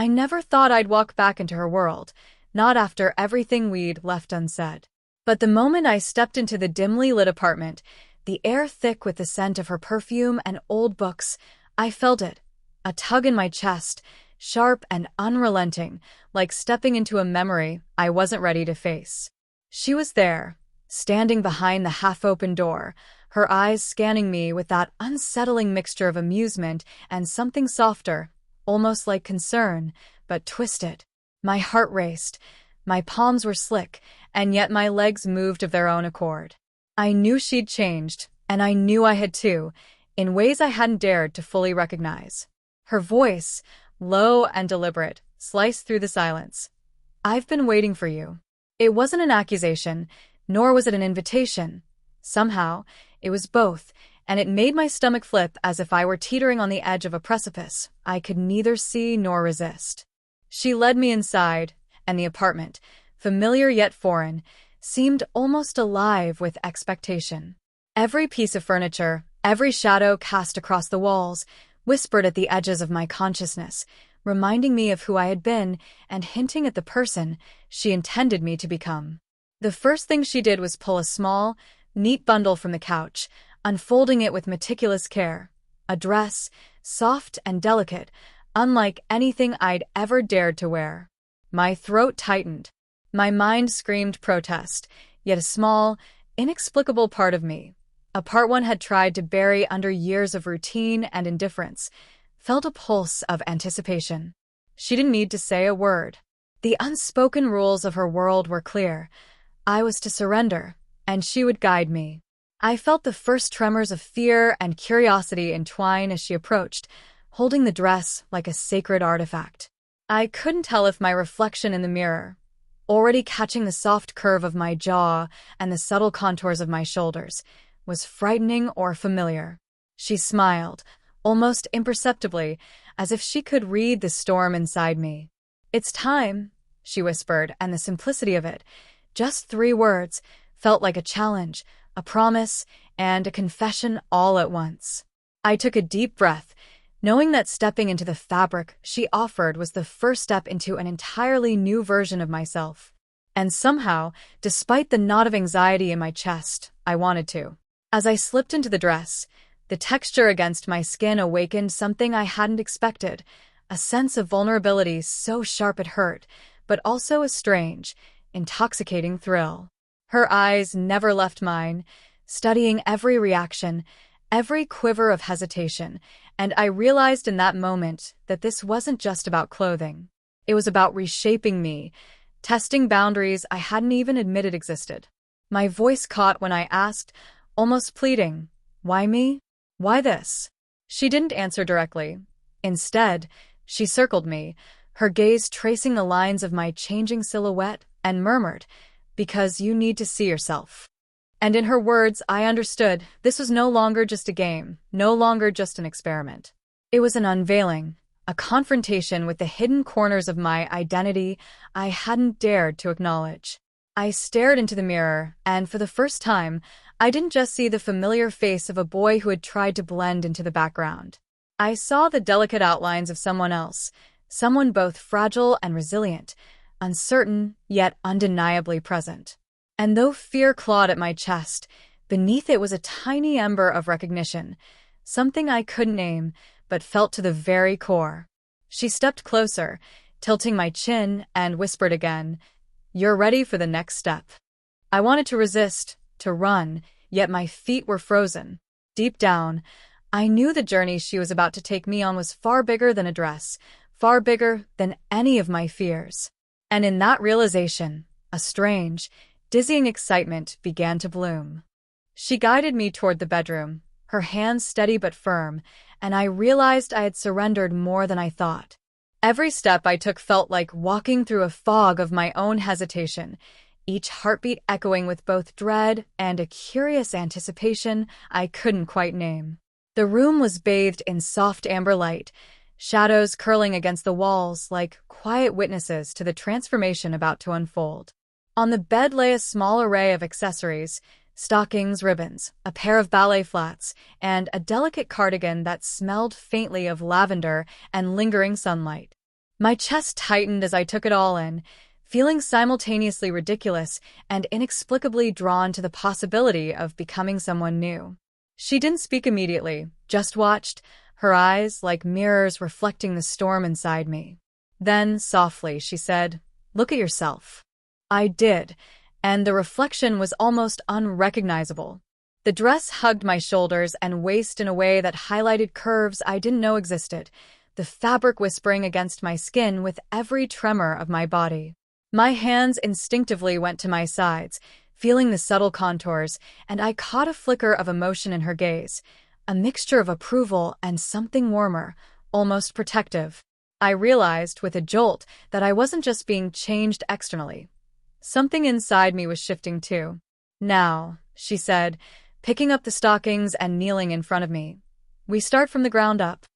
I never thought I'd walk back into her world, not after everything we'd left unsaid. But the moment I stepped into the dimly lit apartment, the air thick with the scent of her perfume and old books, I felt it, a tug in my chest, sharp and unrelenting, like stepping into a memory I wasn't ready to face. She was there, standing behind the half-open door, her eyes scanning me with that unsettling mixture of amusement and something softer, almost like concern, but twisted. My heart raced, my palms were slick, and yet my legs moved of their own accord. I knew she'd changed, and I knew I had too, in ways I hadn't dared to fully recognize. Her voice, low and deliberate, sliced through the silence. "I've been waiting for you." It wasn't an accusation, nor was it an invitation. Somehow, it was both, and it made my stomach flip as if I were teetering on the edge of a precipice I could neither see nor resist. She led me inside, and the apartment, familiar yet foreign, seemed almost alive with expectation. Every piece of furniture, every shadow cast across the walls, whispered at the edges of my consciousness, reminding me of who I had been and hinting at the person she intended me to become. The first thing she did was pull a small, neat bundle from the couch, unfolding it with meticulous care. A dress, soft and delicate, unlike anything I'd ever dared to wear. My throat tightened. My mind screamed protest, yet a small, inexplicable part of me, a part one had tried to bury under years of routine and indifference, felt a pulse of anticipation. She didn't need to say a word. The unspoken rules of her world were clear. I was to surrender, and she would guide me. I felt the first tremors of fear and curiosity entwine as she approached, holding the dress like a sacred artifact. I couldn't tell if my reflection in the mirror, already catching the soft curve of my jaw and the subtle contours of my shoulders, was frightening or familiar. She smiled, almost imperceptibly, as if she could read the storm inside me. "It's time," she whispered, and the simplicity of it, just 3 words, felt like a challenge, a promise, and a confession all at once. I took a deep breath, knowing that stepping into the fabric she offered was the first step into an entirely new version of myself. And somehow, despite the knot of anxiety in my chest, I wanted to. As I slipped into the dress, the texture against my skin awakened something I hadn't expected, a sense of vulnerability so sharp it hurt, but also a strange, intoxicating thrill. Her eyes never left mine, studying every reaction, every quiver of hesitation, and I realized in that moment that this wasn't just about clothing. It was about reshaping me, testing boundaries I hadn't even admitted existed. My voice caught when I asked, almost pleading, "Why me? Why this?" She didn't answer directly. Instead, she circled me, her gaze tracing the lines of my changing silhouette, and murmured, "Because you need to see yourself." And in her words, I understood this was no longer just a game, no longer just an experiment. It was an unveiling, a confrontation with the hidden corners of my identity I hadn't dared to acknowledge. I stared into the mirror, and for the first time, I didn't just see the familiar face of a boy who had tried to blend into the background. I saw the delicate outlines of someone else, someone both fragile and resilient, uncertain yet undeniably present. And though fear clawed at my chest, beneath it was a tiny ember of recognition, something I couldn't name, but felt to the very core. She stepped closer, tilting my chin, and whispered again, "You're ready for the next step." I wanted to resist, to run, yet my feet were frozen. Deep down, I knew the journey she was about to take me on was far bigger than a dress, far bigger than any of my fears. And in that realization, a strange, dizzying excitement began to bloom. She guided me toward the bedroom, her hands steady but firm, and I realized I had surrendered more than I thought. Every step I took felt like walking through a fog of my own hesitation, each heartbeat echoing with both dread and a curious anticipation I couldn't quite name. The room was bathed in soft amber light, shadows curling against the walls like quiet witnesses to the transformation about to unfold. On the bed lay a small array of accessories, stockings, ribbons, a pair of ballet flats, and a delicate cardigan that smelled faintly of lavender and lingering sunlight. My chest tightened as I took it all in, feeling simultaneously ridiculous and inexplicably drawn to the possibility of becoming someone new. She didn't speak immediately, just watched, her eyes like mirrors reflecting the storm inside me. Then, softly, she said, "Look at yourself." I did, and the reflection was almost unrecognizable. The dress hugged my shoulders and waist in a way that highlighted curves I didn't know existed, the fabric whispering against my skin with every tremor of my body. My hands instinctively went to my sides, feeling the subtle contours, and I caught a flicker of emotion in her gaze, a mixture of approval and something warmer, almost protective. I realized with a jolt that I wasn't just being changed externally. Something inside me was shifting too. "Now," she said, picking up the stockings and kneeling in front of me. "We start from the ground up."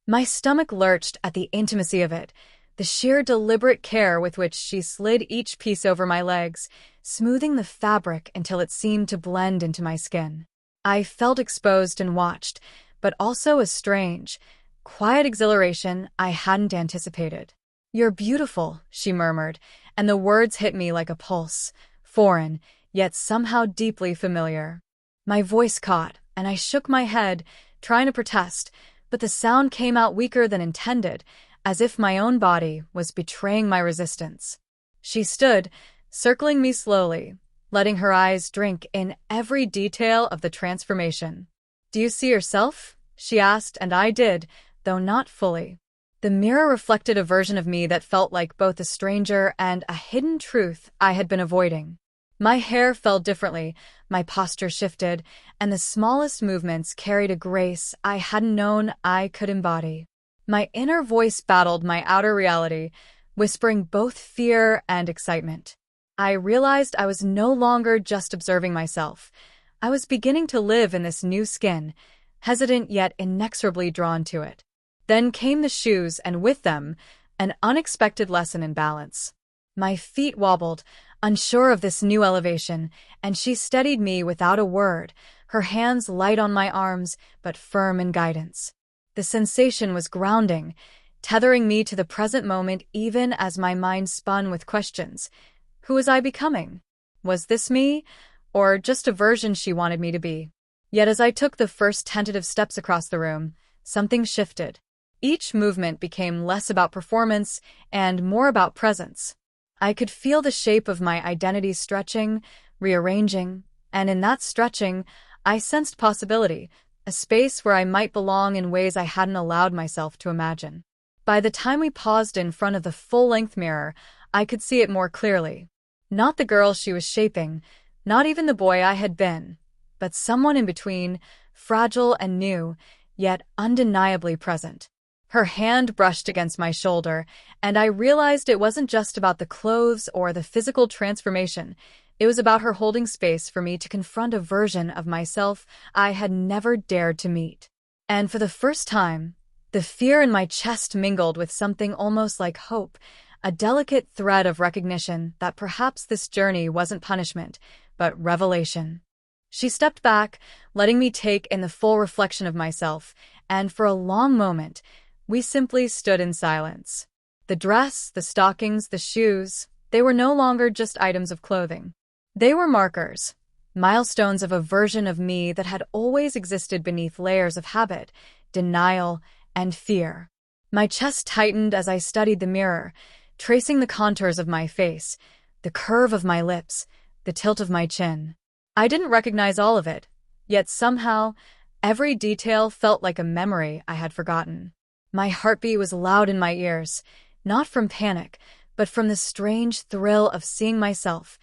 My stomach lurched at the intimacy of it, the sheer deliberate care with which she slid each piece over my legs, smoothing the fabric until it seemed to blend into my skin. I felt exposed and watched, but also a strange, quiet exhilaration I hadn't anticipated. "You're beautiful," she murmured, and the words hit me like a pulse, foreign, yet somehow deeply familiar. My voice caught, and I shook my head, trying to protest, but the sound came out weaker than intended, as if my own body was betraying my resistance. She stood, circling me slowly, letting her eyes drink in every detail of the transformation. "Do you see yourself?" she asked, and I did, though not fully. The mirror reflected a version of me that felt like both a stranger and a hidden truth I had been avoiding. My hair fell differently, my posture shifted, and the smallest movements carried a grace I hadn't known I could embody. My inner voice battled my outer reality, whispering both fear and excitement. I realized I was no longer just observing myself. I was beginning to live in this new skin, hesitant yet inexorably drawn to it. Then came the shoes, and with them, an unexpected lesson in balance. My feet wobbled, unsure of this new elevation, and she steadied me without a word, her hands light on my arms, but firm in guidance. The sensation was grounding, tethering me to the present moment even as my mind spun with questions. Who was I becoming? Was this me, or just a version she wanted me to be? Yet as I took the first tentative steps across the room, something shifted. Each movement became less about performance and more about presence. I could feel the shape of my identity stretching, rearranging, and in that stretching, I sensed possibility, a space where I might belong in ways I hadn't allowed myself to imagine. By the time we paused in front of the full-length mirror, I could see it more clearly. Not the girl she was shaping, not even the boy I had been, but someone in between, fragile and new, yet undeniably present. Her hand brushed against my shoulder, and I realized it wasn't just about the clothes or the physical transformation. It was about her holding space for me to confront a version of myself I had never dared to meet. And for the first time, the fear in my chest mingled with something almost like hope, a delicate thread of recognition that perhaps this journey wasn't punishment, but revelation. She stepped back, letting me take in the full reflection of myself, and for a long moment, we simply stood in silence. The dress, the stockings, the shoes, they were no longer just items of clothing. They were markers, milestones of a version of me that had always existed beneath layers of habit, denial, and fear. My chest tightened as I studied the mirror, tracing the contours of my face, the curve of my lips, the tilt of my chin. I didn't recognize all of it, yet somehow, every detail felt like a memory I had forgotten. My heartbeat was loud in my ears, not from panic, but from the strange thrill of seeing myself,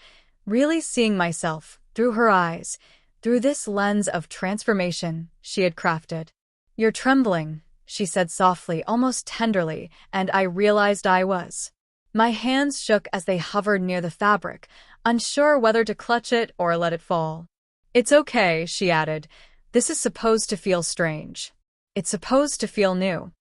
really seeing myself, through her eyes, through this lens of transformation she had crafted. "You're trembling," she said softly, almost tenderly, and I realized I was. My hands shook as they hovered near the fabric, unsure whether to clutch it or let it fall. "It's okay," she added. "This is supposed to feel strange. It's supposed to feel new."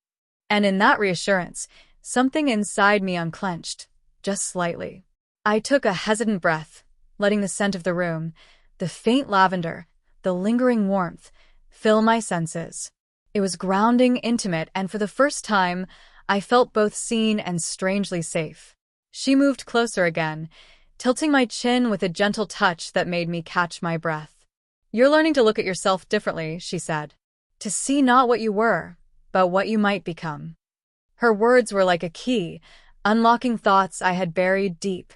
And in that reassurance, something inside me unclenched, just slightly. I took a hesitant breath, letting the scent of the room, the faint lavender, the lingering warmth, fill my senses. It was grounding, intimate, and for the first time, I felt both seen and strangely safe. She moved closer again, tilting my chin with a gentle touch that made me catch my breath. "You're learning to look at yourself differently," she said. "To see not what you were, but what you might become." Her words were like a key, unlocking thoughts I had buried deep.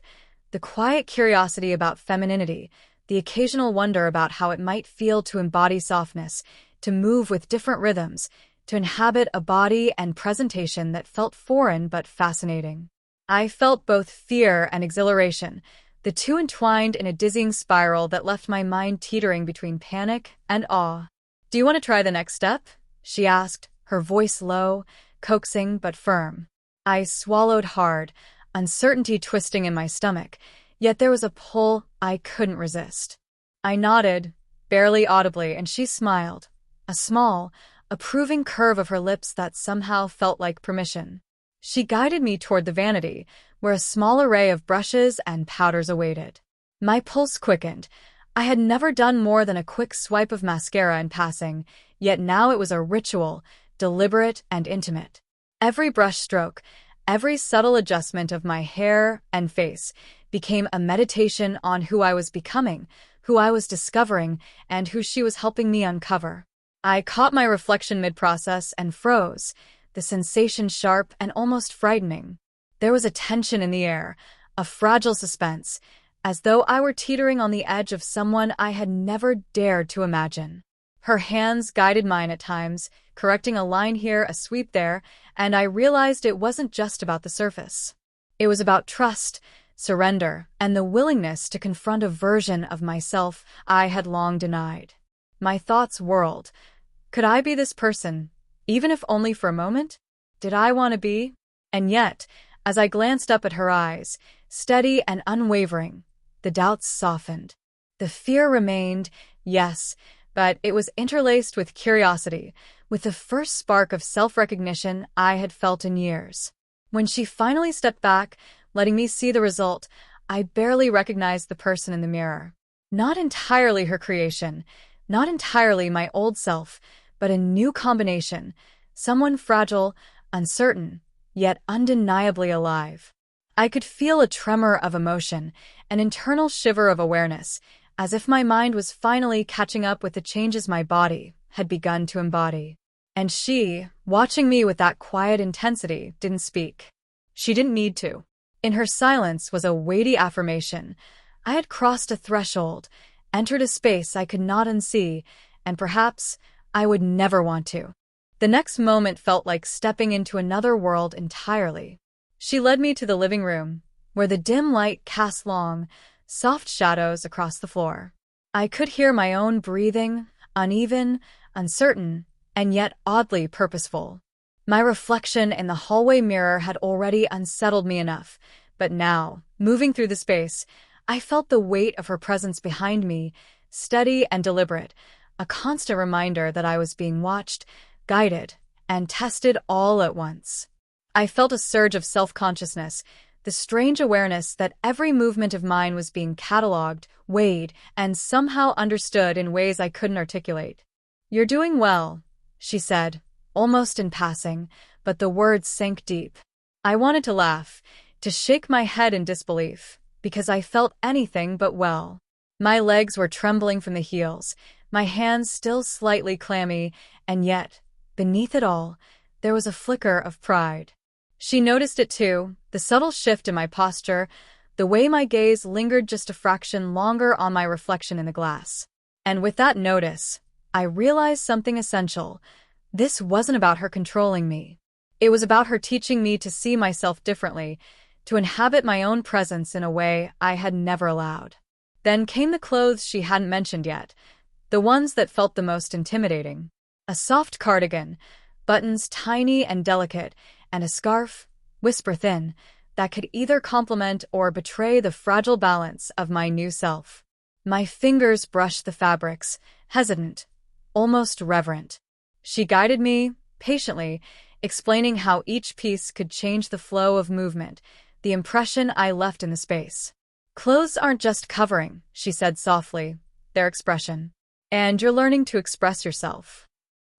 The quiet curiosity about femininity, the occasional wonder about how it might feel to embody softness, to move with different rhythms, to inhabit a body and presentation that felt foreign but fascinating. I felt both fear and exhilaration, the two entwined in a dizzying spiral that left my mind teetering between panic and awe. "Do you want to try the next step?" she asked, her voice low, coaxing but firm. I swallowed hard, uncertainty twisting in my stomach, yet there was a pull I couldn't resist. I nodded, barely audibly, and she smiled, a small, approving curve of her lips that somehow felt like permission. She guided me toward the vanity, where a small array of brushes and powders awaited. My pulse quickened. I had never done more than a quick swipe of mascara in passing, yet now it was a ritual, deliberate and intimate. Every brush stroke, every subtle adjustment of my hair and face became a meditation on who I was becoming, who I was discovering, and who she was helping me uncover. I caught my reflection mid-process and froze, the sensation sharp and almost frightening. There was a tension in the air, a fragile suspense, as though I were teetering on the edge of someone I had never dared to imagine. Her hands guided mine at times, correcting a line here, a sweep there, and I realized it wasn't just about the surface. It was about trust, surrender, and the willingness to confront a version of myself I had long denied. My thoughts whirled. Could I be this person, even if only for a moment? Did I want to be? And yet, as I glanced up at her eyes, steady and unwavering, the doubts softened. The fear remained, yes, but it was interlaced with curiosity, with the first spark of self-recognition I had felt in years. When she finally stepped back, letting me see the result, I barely recognized the person in the mirror. Not entirely her creation, not entirely my old self, but a new combination, someone fragile, uncertain, yet undeniably alive. I could feel a tremor of emotion, an internal shiver of awareness, as if my mind was finally catching up with the changes my body had begun to embody. And she, watching me with that quiet intensity, didn't speak. She didn't need to. In her silence was a weighty affirmation. I had crossed a threshold, entered a space I could not unsee, and perhaps I would never want to. The next moment felt like stepping into another world entirely. She led me to the living room, where the dim light cast long, soft shadows across the floor. I could hear my own breathing, uneven, uncertain, and yet oddly purposeful. My reflection in the hallway mirror had already unsettled me enough, but now, moving through the space, I felt the weight of her presence behind me, steady and deliberate, a constant reminder that I was being watched, guided, and tested all at once. I felt a surge of self-consciousness, the strange awareness that every movement of mine was being catalogued, weighed, and somehow understood in ways I couldn't articulate. "You're doing well," she said, almost in passing, but the words sank deep. I wanted to laugh, to shake my head in disbelief, because I felt anything but well. My legs were trembling from the heels, my hands still slightly clammy, and yet, beneath it all, there was a flicker of pride. She noticed it too, the subtle shift in my posture, the way my gaze lingered just a fraction longer on my reflection in the glass. And with that notice, I realized something essential. This wasn't about her controlling me. It was about her teaching me to see myself differently, to inhabit my own presence in a way I had never allowed. Then came the clothes she hadn't mentioned yet, the ones that felt the most intimidating. A soft cardigan, buttons tiny and delicate, and a scarf, whisper-thin, that could either complement or betray the fragile balance of my new self. My fingers brushed the fabrics, hesitant, almost reverent. She guided me, patiently, explaining how each piece could change the flow of movement, the impression I left in the space. "Clothes aren't just covering," she said softly, "they're expression. And you're learning to express yourself."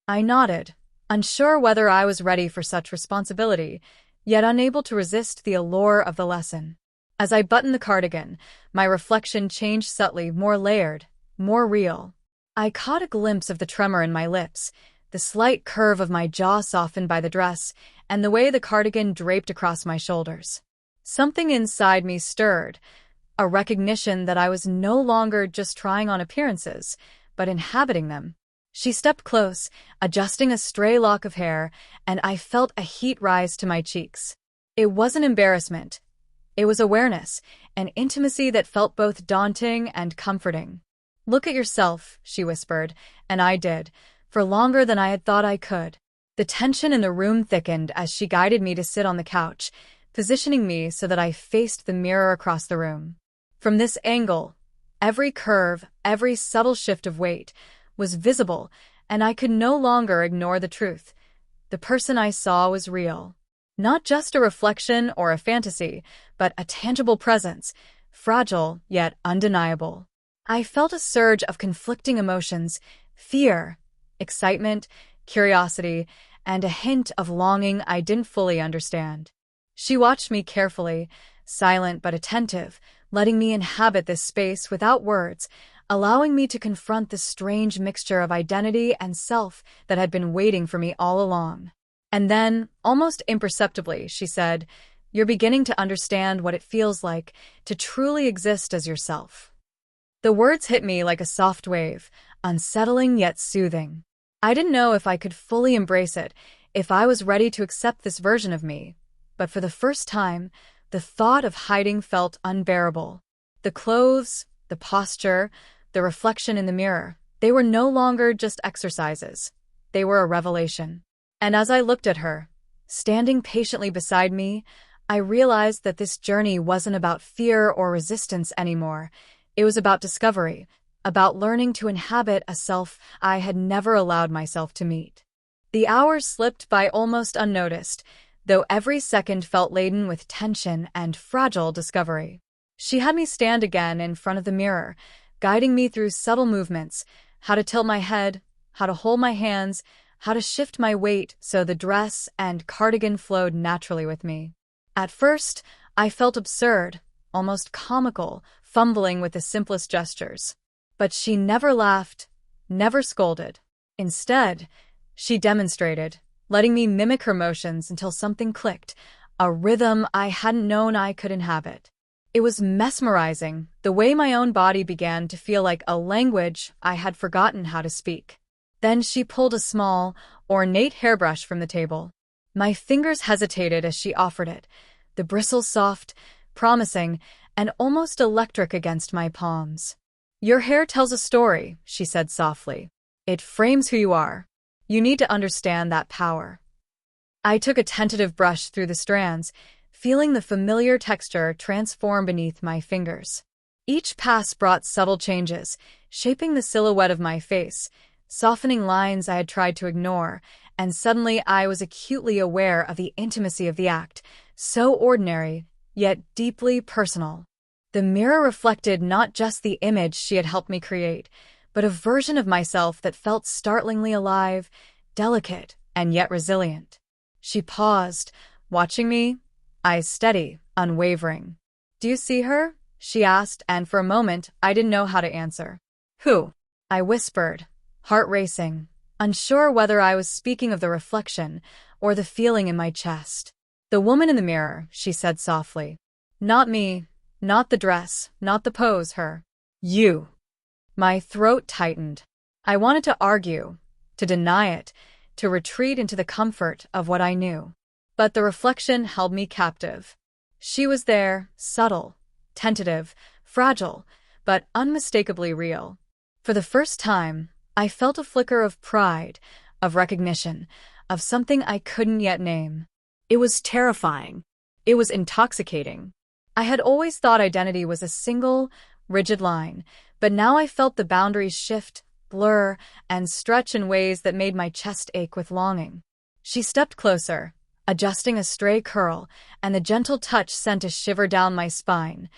I nodded, unsure whether I was ready for such responsibility, yet unable to resist the allure of the lesson. As I buttoned the cardigan, my reflection changed subtly, more layered, more real. I caught a glimpse of the tremor in my lips, the slight curve of my jaw softened by the dress, and the way the cardigan draped across my shoulders. Something inside me stirred, a recognition that I was no longer just trying on appearances, but inhabiting them. She stepped close, adjusting a stray lock of hair, and I felt a heat rise to my cheeks. It wasn't embarrassment. It was awareness, an intimacy that felt both daunting and comforting. "Look at yourself," she whispered, and I did, for longer than I had thought I could. The tension in the room thickened as she guided me to sit on the couch, positioning me so that I faced the mirror across the room. From this angle, every curve, every subtle shift of weight was visible, and I could no longer ignore the truth. The person I saw was real. Not just a reflection or a fantasy, but a tangible presence, fragile yet undeniable. I felt a surge of conflicting emotions, fear, excitement, curiosity, and a hint of longing I didn't fully understand. She watched me carefully, silent but attentive, letting me inhabit this space without words, allowing me to confront the strange mixture of identity and self that had been waiting for me all along. And then, almost imperceptibly, she said, "You're beginning to understand what it feels like to truly exist as yourself." The words hit me like a soft wave, unsettling yet soothing. I didn't know if I could fully embrace it, if I was ready to accept this version of me, but for the first time, the thought of hiding felt unbearable. The clothes, the posture, the reflection in the mirror, they were no longer just exercises. They were a revelation. And as I looked at her, standing patiently beside me, I realized that this journey wasn't about fear or resistance anymore. It was about discovery, about learning to inhabit a self I had never allowed myself to meet. The hours slipped by almost unnoticed, though every second felt laden with tension and fragile discovery. She had me stand again in front of the mirror, guiding me through subtle movements, how to tilt my head, how to hold my hands, how to shift my weight so the dress and cardigan flowed naturally with me. At first, I felt absurd, almost comical, fumbling with the simplest gestures. But she never laughed, never scolded. Instead, she demonstrated, letting me mimic her motions until something clicked, a rhythm I hadn't known I could inhabit. It was mesmerizing, the way my own body began to feel like a language I had forgotten how to speak. Then she pulled a small, ornate hairbrush from the table. My fingers hesitated as she offered it, the bristles soft, promising, and almost electric against my palms. "Your hair tells a story," she said softly. "It frames who you are. You need to understand that power." I took a tentative brush through the strands, feeling the familiar texture transform beneath my fingers. Each pass brought subtle changes, shaping the silhouette of my face, softening lines I had tried to ignore, and suddenly I was acutely aware of the intimacy of the act, so ordinary, yet deeply personal. The mirror reflected not just the image she had helped me create, but a version of myself that felt startlingly alive, delicate, and yet resilient. She paused, watching me, eyes steady, unwavering. "Do you see her?" she asked, and for a moment I didn't know how to answer. "Who?" I whispered, heart racing, unsure whether I was speaking of the reflection or the feeling in my chest. "The woman in the mirror," she said softly. "Not me, not the dress, not the pose, her. You." My throat tightened. I wanted to argue, to deny it, to retreat into the comfort of what I knew. But the reflection held me captive. She was there, subtle, tentative, fragile, but unmistakably real. For the first time, I felt a flicker of pride, of recognition, of something I couldn't yet name. It was terrifying. It was intoxicating. I had always thought identity was a single, rigid line, but now I felt the boundaries shift, blur, and stretch in ways that made my chest ache with longing. She stepped closer, adjusting a stray curl, and the gentle touch sent a shiver down my spine,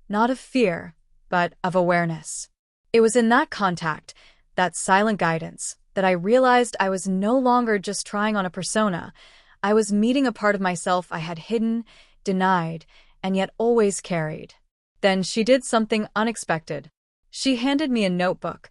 not of fear, but of awareness. It was in that contact, that silent guidance, that I realized I was no longer just trying on a persona. I was meeting a part of myself I had hidden, denied, and yet always carried. Then she did something unexpected. She handed me a notebook,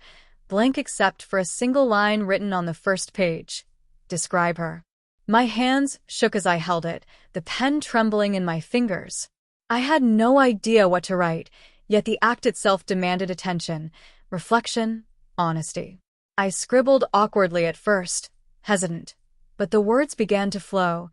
blank except for a single line written on the first page. Describe her. My hands shook as I held it, the pen trembling in my fingers. I had no idea what to write, yet the act itself demanded attention, reflection, honesty. I scribbled awkwardly at first, hesitant, but the words began to flow.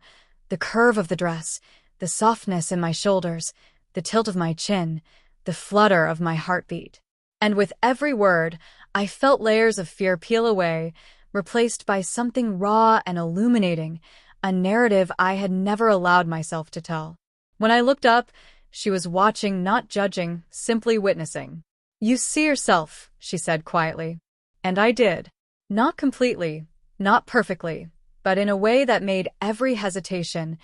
The curve of the dress, the softness in my shoulders, the tilt of my chin, the flutter of my heartbeat. And with every word, I felt layers of fear peel away, replaced by something raw and illuminating, a narrative I had never allowed myself to tell. When I looked up, she was watching, not judging, simply witnessing. "You see yourself," she said quietly. And I did. Not completely, not perfectly, but in a way that made every hesitation,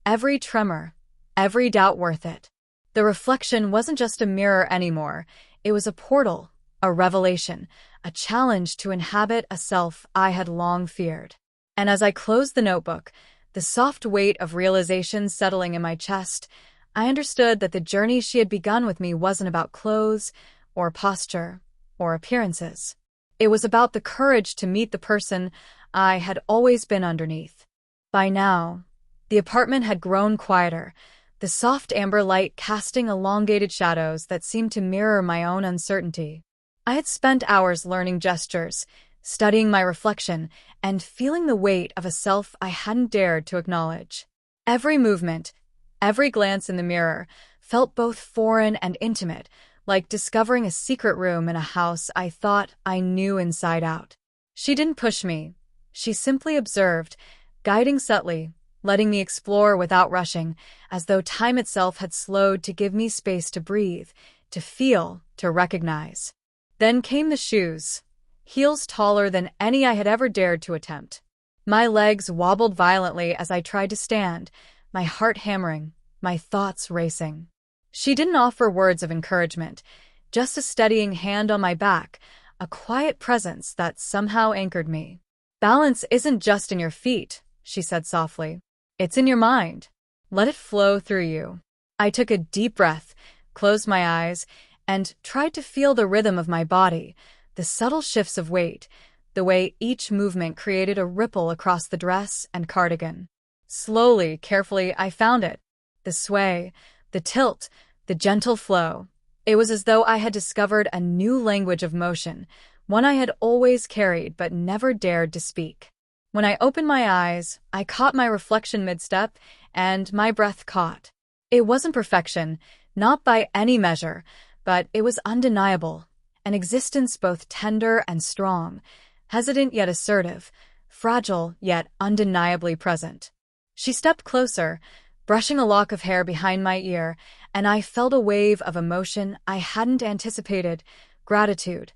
every tremor, every doubt worth it. The reflection wasn't just a mirror anymore. It was a portal, a revelation, a challenge to inhabit a self I had long feared. And as I closed the notebook, the soft weight of realization settling in my chest, I understood that the journey she had begun with me wasn't about clothes, or posture, or appearances. It was about the courage to meet the person I had always been underneath. By now, the apartment had grown quieter, the soft amber light casting elongated shadows that seemed to mirror my own uncertainty. I had spent hours learning gestures, studying my reflection, and feeling the weight of a self I hadn't dared to acknowledge. Every movement, every glance in the mirror, felt both foreign and intimate, like discovering a secret room in a house I thought I knew inside out. She didn't push me. She simply observed, guiding subtly, letting me explore without rushing, as though time itself had slowed to give me space to breathe, to feel, to recognize. Then came the shoes, heels taller than any I had ever dared to attempt. My legs wobbled violently as I tried to stand, my heart hammering, my thoughts racing. She didn't offer words of encouragement, just a steadying hand on my back, a quiet presence that somehow anchored me. "Balance isn't just in your feet," she said softly. "It's in your mind. Let it flow through you." I took a deep breath, closed my eyes, and tried to feel the rhythm of my body, the subtle shifts of weight, the way each movement created a ripple across the dress and cardigan. Slowly, carefully, I found it. The sway, the tilt, the gentle flow. It was as though I had discovered a new language of motion, one I had always carried but never dared to speak. When I opened my eyes, I caught my reflection mid-step, and my breath caught. It wasn't perfection, not by any measure, but it was undeniable, an existence both tender and strong, hesitant yet assertive, fragile yet undeniably present. She stepped closer, brushing a lock of hair behind my ear, and I felt a wave of emotion I hadn't anticipated, gratitude,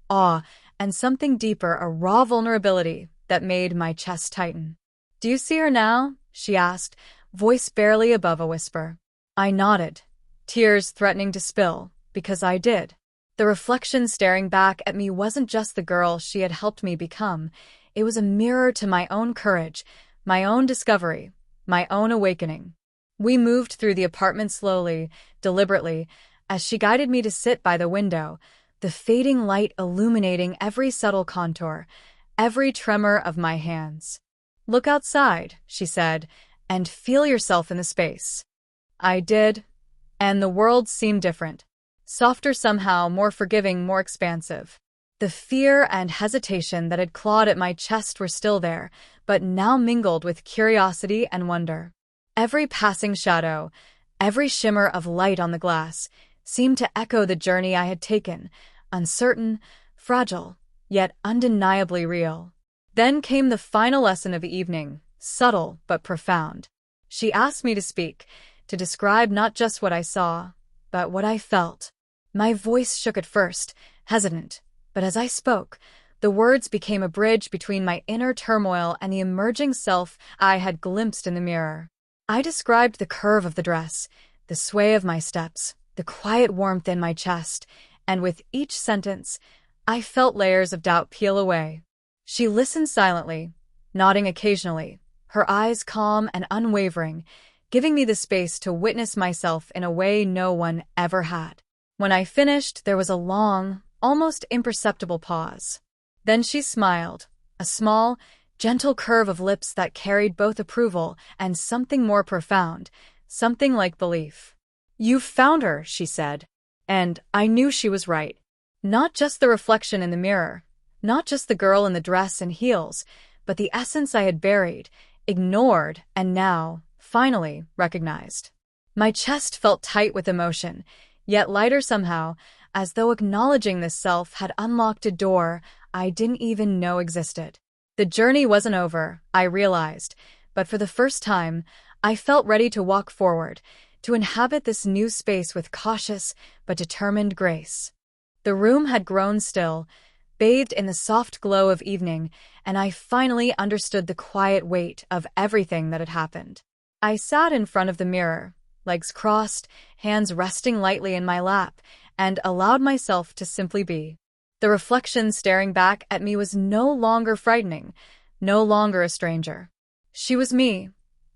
awe, and something deeper, a raw vulnerability that made my chest tighten. "Do you see her now?" she asked, voice barely above a whisper. I nodded, tears threatening to spill, because I did. The reflection staring back at me wasn't just the girl she had helped me become. It was a mirror to my own courage, my own discovery, my own awakening. We moved through the apartment slowly, deliberately, as she guided me to sit by the window, the fading light illuminating every subtle contour, every tremor of my hands. "Look outside," she said, "and feel yourself in the space." I did, and the world seemed different. Softer somehow, more forgiving, more expansive. The fear and hesitation that had clawed at my chest were still there, but now mingled with curiosity and wonder. Every passing shadow, every shimmer of light on the glass, seemed to echo the journey I had taken, uncertain, fragile, yet undeniably real. Then came the final lesson of the evening, subtle but profound. She asked me to speak, to describe not just what I saw, but what I felt. My voice shook at first, hesitant, but as I spoke, the words became a bridge between my inner turmoil and the emerging self I had glimpsed in the mirror. I described the curve of the dress, the sway of my steps, the quiet warmth in my chest, and with each sentence, I felt layers of doubt peel away. She listened silently, nodding occasionally, her eyes calm and unwavering, giving me the space to witness myself in a way no one ever had. When I finished, there was a long, almost imperceptible pause. Then she smiled, a small, gentle curve of lips that carried both approval and something more profound, something like belief. "You've found her," she said. And I knew she was right. Not just the reflection in the mirror, not just the girl in the dress and heels, but the essence I had buried, ignored, and now, finally, recognized. My chest felt tight with emotion, yet lighter somehow, as though acknowledging this self had unlocked a door I didn't even know existed. The journey wasn't over, I realized, but for the first time, I felt ready to walk forward, to inhabit this new space with cautious but determined grace. The room had grown still, bathed in the soft glow of evening, and I finally understood the quiet weight of everything that had happened. I sat in front of the mirror, legs crossed, hands resting lightly in my lap, and allowed myself to simply be. The reflection staring back at me was no longer frightening, no longer a stranger. She was me,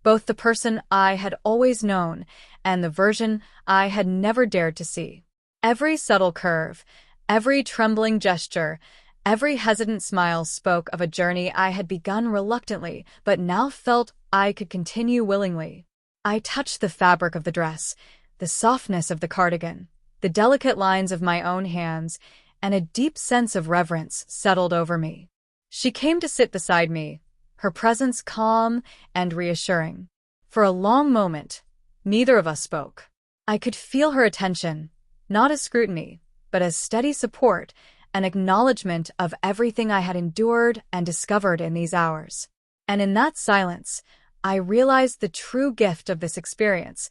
both the person I had always known and the version I had never dared to see. Every subtle curve, every trembling gesture, every hesitant smile spoke of a journey I had begun reluctantly but now felt I could continue willingly. I touched the fabric of the dress, the softness of the cardigan, the delicate lines of my own hands, and a deep sense of reverence settled over me. She came to sit beside me, her presence calm and reassuring. For a long moment, neither of us spoke. I could feel her attention, not as scrutiny, but as steady support, an acknowledgement of everything I had endured and discovered in these hours. And in that silence, I realized the true gift of this experience.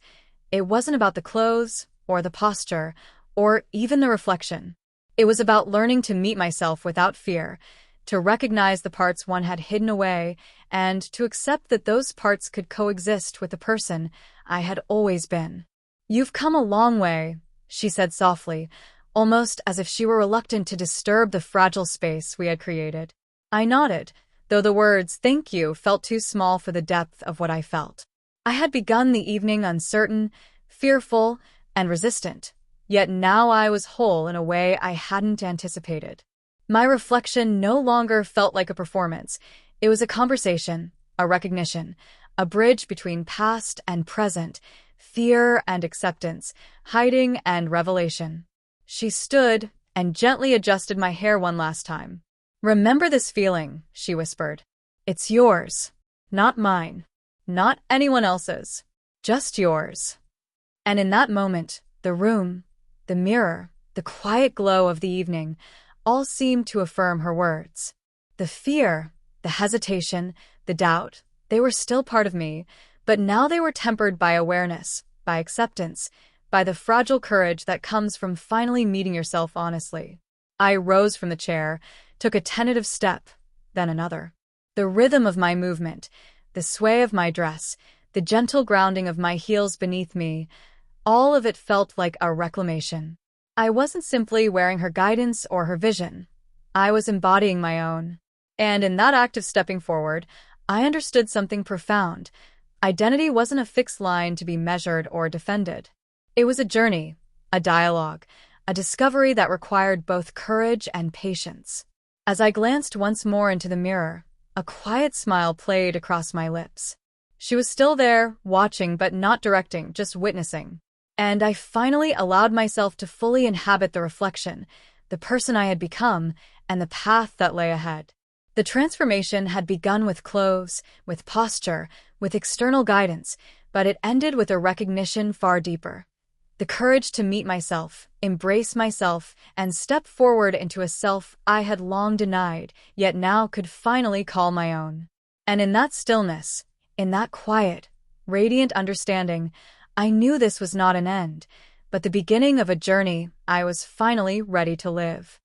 It wasn't about the clothes, or the posture, or even the reflection. It was about learning to meet myself without fear, to recognize the parts one had hidden away, and to accept that those parts could coexist with the person I had always been. "You've come a long way," she said softly, almost as if she were reluctant to disturb the fragile space we had created. I nodded, though the words "thank you" felt too small for the depth of what I felt. I had begun the evening uncertain, fearful, and resistant, yet now I was whole in a way I hadn't anticipated. My reflection no longer felt like a performance. It was a conversation, a recognition, a bridge between past and present, fear and acceptance, hiding and revelation. She stood and gently adjusted my hair one last time. "Remember this feeling," she whispered. "It's yours, not mine, not anyone else's, just yours." And in that moment, the room, the mirror, the quiet glow of the evening, all seemed to affirm her words. The fear, the hesitation, the doubt, they were still part of me, but now they were tempered by awareness, by acceptance, by the fragile courage that comes from finally meeting yourself honestly. I rose from the chair, took a tentative step, then another. The rhythm of my movement, the sway of my dress, the gentle grounding of my heels beneath me, all of it felt like a reclamation. I wasn't simply wearing her guidance or her vision. I was embodying my own. And in that act of stepping forward, I understood something profound. Identity wasn't a fixed line to be measured or defended. It was a journey, a dialogue, a discovery that required both courage and patience. As I glanced once more into the mirror, a quiet smile played across my lips. She was still there, watching but not directing, just witnessing. And I finally allowed myself to fully inhabit the reflection, the person I had become, and the path that lay ahead. The transformation had begun with clothes, with posture, with external guidance, but it ended with a recognition far deeper. The courage to meet myself, embrace myself, and step forward into a self I had long denied, yet now could finally call my own. And in that stillness, in that quiet, radiant understanding, I knew this was not an end, but the beginning of a journey I was finally ready to live.